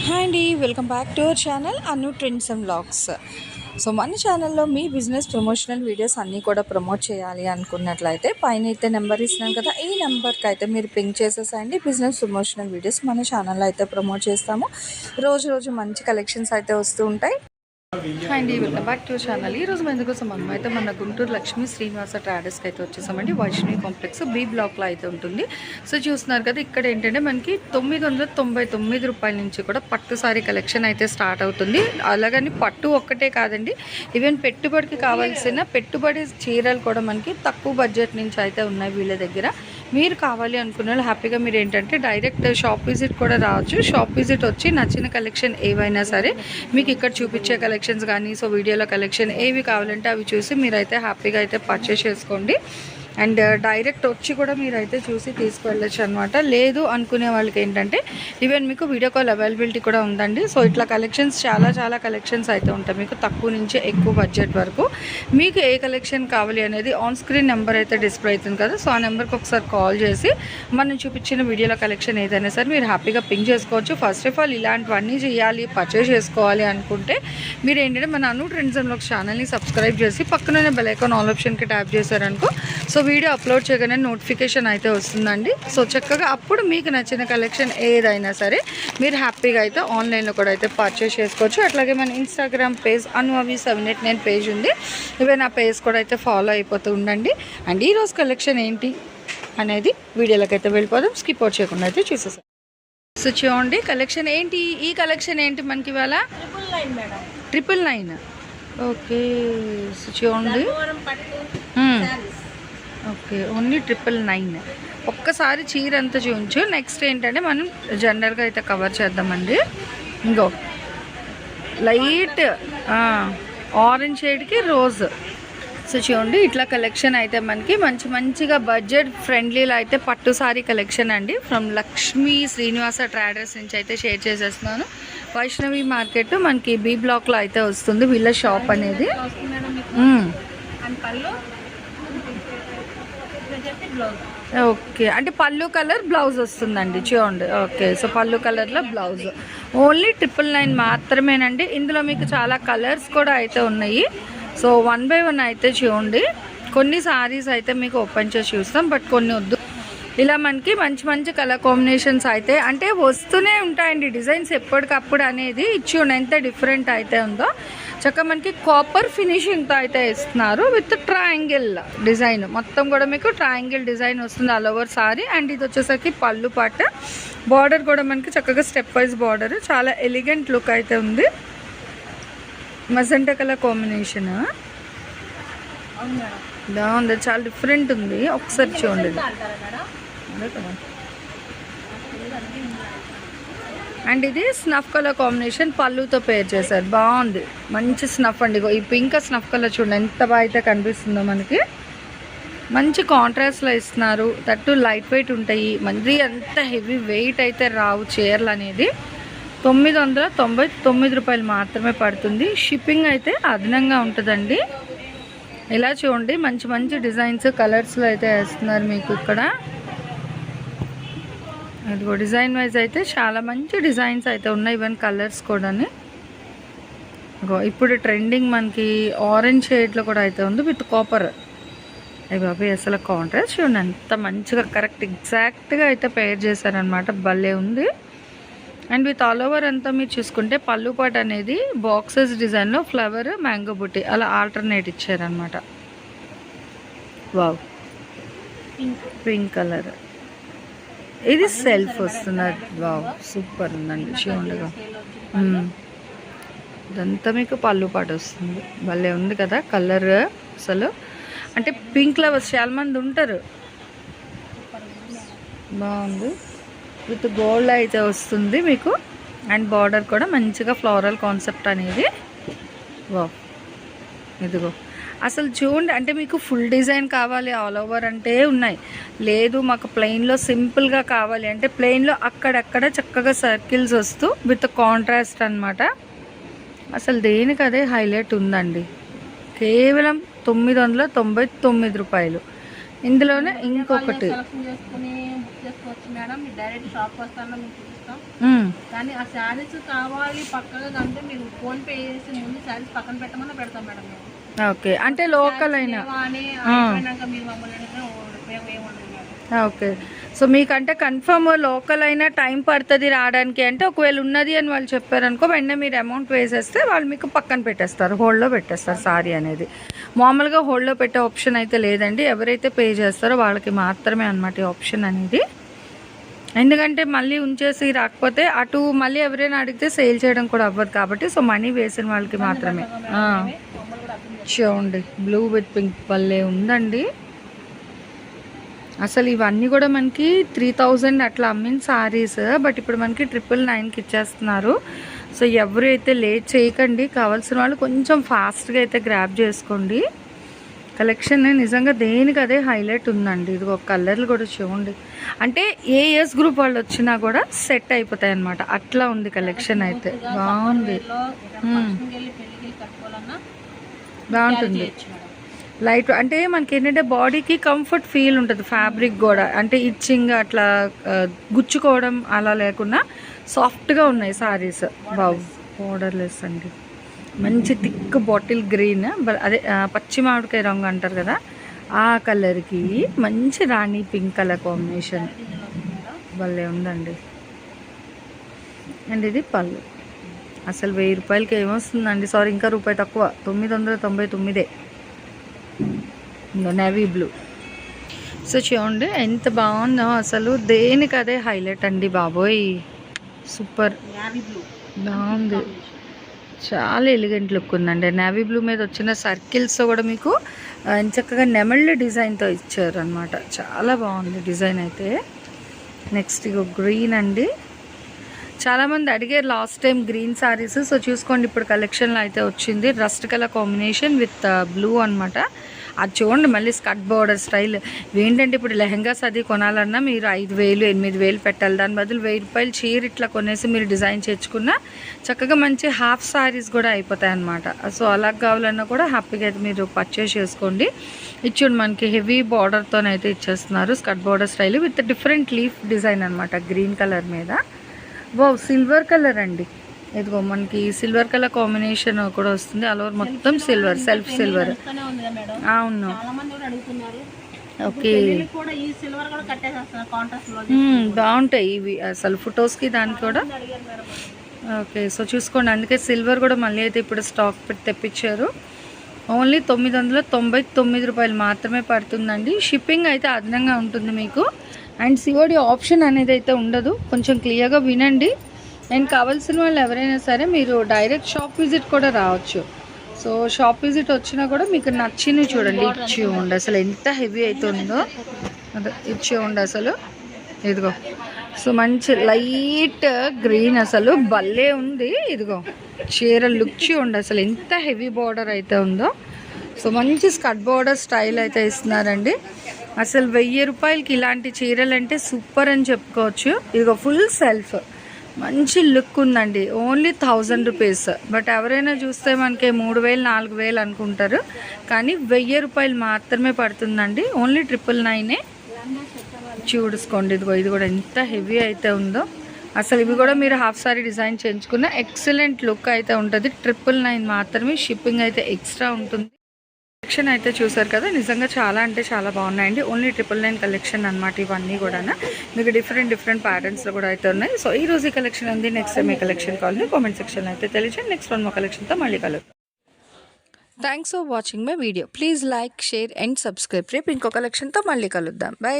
Hi అండి, welcome back to our channel Anu trends and vlogs. So మన ఛానల్లో మీ business promotional videos అన్నీ కూడా ప్రమోట్ చేయాలి అనుకున్నట్లయితే పైన అయితే నెంబర్ ఇస్తున్నాను కదా, ఈ నెంబర్కి అయితే మీరు పింక్ చేసేసండి. బిజినెస్ ప్రమోషనల్ వీడియోస్ మన ఛానల్లో అయితే ప్రమోట్ చేస్తాము. రోజు మంచి కలెక్షన్స్ అయితే వస్తూ ఉంటాయి. హాయ్ అండి, వెల్కమ్ బ్యాక్ టు ఛానల్. ఈ రోజు ఎందుకోసం మనం అయితే మన గుంటూరు లక్ష్మీ శ్రీనివాస ట్రాడర్స్కి అయితే వచ్చేసామండి. వైష్ణవి కాంప్లెక్స్ బి బ్లాక్లో అయితే ఉంటుంది. సో చూస్తున్నారు కదా, ఇక్కడ ఏంటంటే మనకి 999 రూపాయల నుంచి కూడా పట్టు సారీ కలెక్షన్ అయితే స్టార్ట్ అవుతుంది. అలాగని పట్టు ఒక్కటే కాదండి, ఈవెన్ పెట్టుబడికి కావాల్సిన పెట్టుబడి చీరలు కూడా మనకి తక్కువ బడ్జెట్ నుంచి అయితే ఉన్నాయి వీళ్ళ దగ్గర. మీరు కావాలి అనుకున్న వాళ్ళు హ్యాపీగా మీరు ఏంటంటే డైరెక్ట్ షాప్ విజిట్ కూడా రావచ్చు. షాప్ విజిట్ వచ్చి నచ్చిన కలెక్షన్ ఏవైనా సరే మీకు ఇక్కడ చూపించే కలెక్షన్స్ కానీ సో వీడియోలో కలెక్షన్ ఏవి కావాలంటే అవి చూసి మీరైతే హ్యాపీగా అయితే పర్చేస్ చేసుకోండి. అండ్ డైరెక్ట్ వచ్చి కూడా మీరైతే చూసి తీసుకువెళ్ళచ్చు అనమాట. లేదు అనుకునే వాళ్ళకి ఏంటంటే ఈవెన్ మీకు వీడియో కాల్ అవైలబిలిటీ కూడా ఉందండి. సో ఇట్లా కలెక్షన్స్ చాలా కలెక్షన్స్ అయితే ఉంటాయి మీకు తక్కువ నుంచి ఎక్కువ బడ్జెట్ వరకు. మీకు ఏ కలెక్షన్ కావాలి అనేది ఆన్ స్క్రీన్ నెంబర్ అయితే డిస్ప్లే అవుతుంది కదా, సో ఆ నెంబర్కి ఒకసారి కాల్ చేసి మనం చూపించిన వీడియోలో కలెక్షన్ ఏదైనా సరే మీరు హ్యాపీగా పింక్ చేసుకోవచ్చు. ఫస్ట్ ఆఫ్ ఆల్ ఇలాంటివన్నీ చేయాలి, పర్చేస్ చేసుకోవాలి అనుకుంటే మీరు ఏంటంటే మన అను ట్రెండ్స్ అండ్ వ్లాగ్స్ ఛానల్ని సబ్స్క్రైబ్ చేసి పక్కనే బెల్ ఐకాన్ ఆల్ ఆప్షన్కి ట్యాప్ చేశారనుకో సో వీడియో అప్లోడ్ చేయగానే నోటిఫికేషన్ అయితే వస్తుందండి. సో చక్కగా అప్పుడు మీకు నచ్చిన కలెక్షన్ ఏదైనా సరే మీరు హ్యాపీగా అయితే ఆన్లైన్లో కూడా అయితే పర్చేస్ చేసుకోవచ్చు. అట్లాగే మన ఇన్స్టాగ్రామ్ పేజ్ anuavi789 పేజ్ ఉంది, ఈవెన్ ఆ పేజ్ కూడా అయితే ఫాలో అయిపోతూ ఉండండి. అండ్ ఈరోజు కలెక్షన్ ఏంటి అనేది వీడియోలోకి అయితే వెళ్ళిపోదాం, స్కిప్ అవుట్ చేయకుండా అయితే చూసేసాం. సో చూడండి కలెక్షన్ ఏంటి, ఈ కలెక్షన్ ఏంటి మనకి ఇవాళ 999. ఓకే సో చూడండి, ఓకే ఓన్లీ 999. ఒక్కసారి చీర అంతా చూపించు. నెక్స్ట్ ఏంటంటే మనం జనరల్గా అయితే కవర్ చేద్దామండి. ఇంకో లైట్ ఆరెంజ్ షేడ్కి రోజ్. సో చూడండి ఇట్లా కలెక్షన్ అయితే మనకి మంచిగా బడ్జెట్ ఫ్రెండ్లీలో అయితే పట్టు సారీ కలెక్షన్ అండి. ఫ్రమ్ లక్ష్మీ శ్రీనివాస ట్రాడర్స్ నుంచి అయితే షేర్ చేసేస్తున్నాను. వైష్ణవి మార్కెట్ మనకి బి బ్లాక్లో అయితే వస్తుంది వీళ్ళ షాప్ అనేది. ఓకే అంటే పళ్ళు కలర్ బ్లౌజ్ వస్తుందండి చూడండి. ఓకే సో పళ్ళు కలర్లో బ్లౌజ్ ఓన్లీ 999 మాత్రమేనండి. ఇందులో మీకు చాలా కలర్స్ కూడా అయితే ఉన్నాయి. సో 1 by 1 అయితే చూడండి. కొన్ని సారీస్ అయితే మీకు ఓపెన్ చేసి చూస్తాం, బట్ కొన్ని వద్దు. ఇలా మనకి మంచి కలర్ కాంబినేషన్స్ అయితే అంటే వస్తూనే ఉంటాయండి. డిజైన్స్ ఎప్పటికప్పుడు అనేది ఇచ్చి ఎంత డిఫరెంట్ అయితే ఉందో. చక్కగా మనకి కాపర్ ఫినిషింగ్తో అయితే ఇస్తున్నారు విత్ ట్రయాంగిల్ డిజైన్. మొత్తం కూడా మీకు ట్రయాంగిల్ డిజైన్ వస్తుంది ఆల్ ఓవర్ సారీ. అండ్ ఇది వచ్చేసరికి పళ్ళు పాట. బార్డర్ కూడా మనకి చక్కగా స్టెప్ వైజ్ బార్డర్, చాలా ఎలిగెంట్ లుక్ అయితే ఉంది. మజెంటా కలర్ కాంబినేషన్ బాగుంది, చాలా డిఫరెంట్ ఉంది. ఒకసారి చూడండి. అండ్ ఇది స్నఫ్ కలర్ కాంబినేషన్ పళ్ళుతో పేర్ చేశారు, బాగుంది. మంచి స్నఫ్ అండి. ఈ పింక్ స్నఫ్ కలర్ చూడండి ఎంత బాగా అయితే కనిపిస్తుందో మనకి. మంచి కాంట్రాస్ట్లో ఇస్తున్నారు, తట్టు లైట్ వెయిట్ ఉంటాయి. మరి అంత హెవీ వెయిట్ అయితే రావు చీరలు అనేది. 999 రూపాయలు మాత్రమే పడుతుంది. షిప్పింగ్ అయితే అదనంగా ఉంటుందండి. ఇలా చూడండి మంచి డిజైన్స్ కలర్స్లో అయితే వేస్తున్నారు మీకు ఇక్కడ. ఇదిగో డిజైన్ వైజ్ అయితే చాలా మంచి డిజైన్స్ అయితే ఉన్నాయి, ఈవెన్ కలర్స్ కూడా. ఇప్పుడు ట్రెండింగ్ మనకి ఆరెంజ్ షేడ్లో కూడా అయితే ఉంది విత్ కాపర్. అవి బాబీ అసలు కాంట్రాస్ట్ చూడండి ఎంత మంచిగా కరెక్ట్ ఎగ్జాక్ట్గా అయితే పేర్ చేశారనమాట, భలే ఉంది. అండ్ విత్ ఆల్ ఓవర్ అంతా మీరు చూసుకుంటే పళ్ళు పాట అనేది బాక్సెస్ డిజైన్లో ఫ్లవర్ మ్యాంగో బుట్టి అలా ఆల్టర్నేట్ ఇచ్చారనమాట. వావ్ పింక్ కలర్, ఇది సెల్ఫ్ వస్తున్నది. వావ్ సూపర్ ఉందండి చూడగా. ఇదంతా మీకు పళ్ళు పాట వస్తుంది, భలే ఉంది కదా కలర్. అసలు అంటే పింక్ లవర్స్ చాలా మంది ఉంటారు. బాగుంది విత్ గోల్డ్ అయితే వస్తుంది మీకు. అండ్ బార్డర్ కూడా మంచిగా ఫ్లోరల్ కాన్సెప్ట్ అనేది. వావ్ ఇదిగో అసలు చూడండి, అంటే మీకు ఫుల్ డిజైన్ కావాలి ఆల్ ఓవర్ అంటే ఉన్నాయి. లేదు మాకు ప్లెయిన్లో సింపుల్గా కావాలి అంటే ప్లెయిన్లో అక్కడక్కడ చక్కగా సర్కిల్స్ వస్తూ విత్ కాంట్రాస్ట్ అనమాట. అసలు దేనికి అదే హైలైట్ ఉందండి. కేవలం 999 రూపాయలు. ఇందులోనే ఇంకొకటి చేసుకోవచ్చు మేడం. మీరు డైరెక్ట్ షాప్ వస్తాను మీకు చూపిస్తాం. కానీ ఆ శారీస్ కావాలి పక్కగా అంటే మీరు ఫోన్ పే చేసి ముందు శారీస్ పక్కన పెట్టమని పెడతాం మేడం మేము. ఓకే, అంటే లోకల్ అయినా అని అయిపోయినాక మీరు మమ్మల్ని అడిగినా ఉపయోగం ఏముండదు మేడం. ఓకే, సో మీకంటే కన్ఫర్మ్ లోకల్ అయినా టైం పడుతుంది రావడానికి అంటే ఒకవేళ ఉన్నది అని వాళ్ళు చెప్పారనుకో వెంటనే మీరు అమౌంట్ వేసేస్తే వాళ్ళు మీకు పక్కన పెట్టేస్తారు, హోల్డ్లో పెట్టేస్తారు సారీ అనేది. మామూలుగా హోల్డ్లో పెట్టే ఆప్షన్ అయితే లేదండి, ఎవరైతే పే చేస్తారో వాళ్ళకి మాత్రమే అన్నమాట ఈ ఆప్షన్ అనేది. ఎందుకంటే మళ్ళీ ఉంచేసి రాకపోతే అటు మళ్ళీ ఎవరైనా అడిగితే సేల్ చేయడం కూడా అవ్వదు కాబట్టి సో మనీ వేసిన వాళ్ళకి మాత్రమే. చూడండి బ్లూ విత్ పింక్ పల్లె ఉందండి. అసలు ఇవన్నీ కూడా మనకి 3000 అట్లా అమ్మిన సారీస్, బట్ ఇప్పుడు మనకి 999కి ఇచ్చేస్తున్నారు. సో ఎవరు అయితే లేట్ చేయకండి, కావాల్సిన వాళ్ళు కొంచెం ఫాస్ట్గా అయితే గ్రాబ్ చేసుకోండి. కలెక్షన్ నిజంగా దేనికి అదే హైలైట్ ఉందండి. ఇది ఒక కలర్లు కూడా చూడండి, అంటే ఏ ఏజ్ గ్రూప్ వాళ్ళు వచ్చినా కూడా సెట్ అయిపోతాయి అన్నమాట, అట్లా ఉంది కలెక్షన్ అయితే. బాగుంది, బాగుంటుంది. లైట్ అంటే మనకి ఏంటంటే బాడీకి కంఫర్ట్ ఫీల్ ఉంటుంది, ఫ్యాబ్రిక్ కూడా అంటే ఇచ్చింగ్ అట్లా గుచ్చుకోవడం అలా లేకుండా సాఫ్ట్గా ఉన్నాయి సారీస్. బాగు బోర్డర్లెస్ అండి, మంచి థిక్ బాటిల్ గ్రీన్, అదే పచ్చి మామిడికాయ రంగు అంటారు కదా ఆ కలర్కి మంచి రాణి పింక్ కలర్ కాంబినేషన్ భలే ఉందండి. అండ్ ఇది పళ్ళు. అసలు 1000 రూపాయలకి ఏమొస్తుందండి, సారీ ఇంకా రూపాయి తక్కువ, 999. Navy blue. సో చూడండి ఎంత బాగుందో, అసలు దేనికి అదే హైలైట్ అండి బాబోయ్, సూపర్ బాగుంది, చాలా ఎలిగెంట్ లుక్ ఉందండి. నేవీ బ్లూ మీద వచ్చిన సర్కిల్స్ కూడా మీకు చక్కగా నెమళ్ళ డిజైన్తో ఇచ్చారు అనమాట, చాలా బాగుంది డిజైన్ అయితే. నెక్స్ట్ ఇగో గ్రీన్ అండి, చాలామంది అడిగారు last time green saris. So చూసుకోండి ఇప్పుడు కలెక్షన్లో అయితే వచ్చింది rust colour combination with blue అనమాట. అది చూడండి మళ్ళీ స్కర్ట్ బోర్డర్ స్టైల్. ఏంటంటే ఇప్పుడు లెహంగాస్ అది కొనాలన్నా మీరు 5000 8000 పెట్టాలి, దాని బదులు 1000 రూపాయలు చీర ఇట్లా కొనేసి మీరు డిజైన్ చేసుకున్నా చక్కగా మంచి హాఫ్ సారీస్ కూడా అయిపోతాయి అనమాట. సో అలా కావాలన్నా కూడా హ్యాపీగా అయితే మీరు పర్చేస్ చేసుకోండి. ఇచ్చుండి మనకి హెవీ బార్డర్తోనైతే ఇచ్చేస్తున్నారు, skirt border style with different leaf design అనమాట గ్రీన్ కలర్ మీద. సిల్వర్ కలర్ అండి, ఇదిగో మనకి సిల్వర్ కలర్ కాంబినేషన్ కూడా వస్తుంది, ఆల్ ఓవర్ మొత్తం సిల్వర్, సెల్ఫ్ సిల్వర్. అవును, ఓకే బాగుంటాయి ఇవి అసలు ఫొటోస్కి దానికి కూడా. ఓకే సో చూసుకోండి, అందుకే సిల్వర్ కూడా మళ్ళీ అయితే ఇప్పుడు స్టాక్ పెట్టి తెప్పించారు. ఓన్లీ 999 రూపాయలు మాత్రమే పడుతుందండి. షిప్పింగ్ అయితే అదనంగా ఉంటుంది మీకు, అండ్ సిఓడి ఆప్షన్ అనేది అయితే ఉండదు. కొంచెం క్లియర్గా వినండి. అండ్ కావాల్సిన వాళ్ళు ఎవరైనా సరే మీరు డైరెక్ట్ షాప్ విజిట్ కూడా రావచ్చు. సో షాప్ విజిట్ వచ్చినా కూడా మీకు నచ్చినవి చూడండి. ఇచ్చి ఉండి అసలు ఎంత హెవీ అవుతుందో, అదే ఇచ్చి ఉండి అసలు ఇదిగో. సో మంచి లైట్ గ్రీన్ అసలు భలే ఉంది. ఇదిగో చీర లుక్ ఉండి అసలు ఎంత హెవీ బార్డర్ అయితే ఉందో. సో మంచి స్కర్ట్ బార్డర్ స్టైల్ అయితే ఇస్తున్నారండి. అసలు 1000 రూపాయలకి ఇలాంటి చీరలు అంటే సూపర్ అని చెప్పుకోవచ్చు. ఇదిగో ఫుల్ సెల్ఫ్ మంచి లుక్ ఉందండి, ఓన్లీ 1000 రూపీస్. బట్ ఎవరైనా చూస్తే మనకి 3000 4000 అనుకుంటారు, కానీ 1000 రూపాయలు మాత్రమే పడుతుందండి. ఓన్లీ 999. చూసుకోండి ఇదిగో, ఇది కూడా ఎంత హెవీ అయితే ఉందో. అసలు ఇవి కూడా మీరు హాఫ్ సారీ డిజైన్ చేయించుకున్న ఎక్సలెంట్ లుక్ అయితే ఉంటుంది. 999 మాత్రమే, షిప్పింగ్ అయితే ఎక్స్ట్రా ఉంటుంది. కలెక్షన్ అయితే చూసారు కదా, నిజంగా చాలా అంటే చాలా బాగున్నాయండి. ఓన్లీ 999 కలెక్షన్ అనమాట ఇవన్నీ కూడా. మీకు డిఫరెంట్ ప్యాటర్న్స్లో కూడా అయితే ఉన్నాయి. సో ఈ రోజు ఈ కలెక్షన్ ఉంది, నెక్స్ట్ టైం ఈ కలెక్షన్ కావాలి కామెంట్ సెక్షన్లో అయితే తెలియజేయండి. నెక్స్ట్ వన్ మా కలెక్షన్తో మళ్ళీ కలుగుతాం. Thanks for watching my video. Please like, share and subscribe. రేపు ఇంకో కలెక్షన్తో మళ్ళీ కలుద్దాం. బై.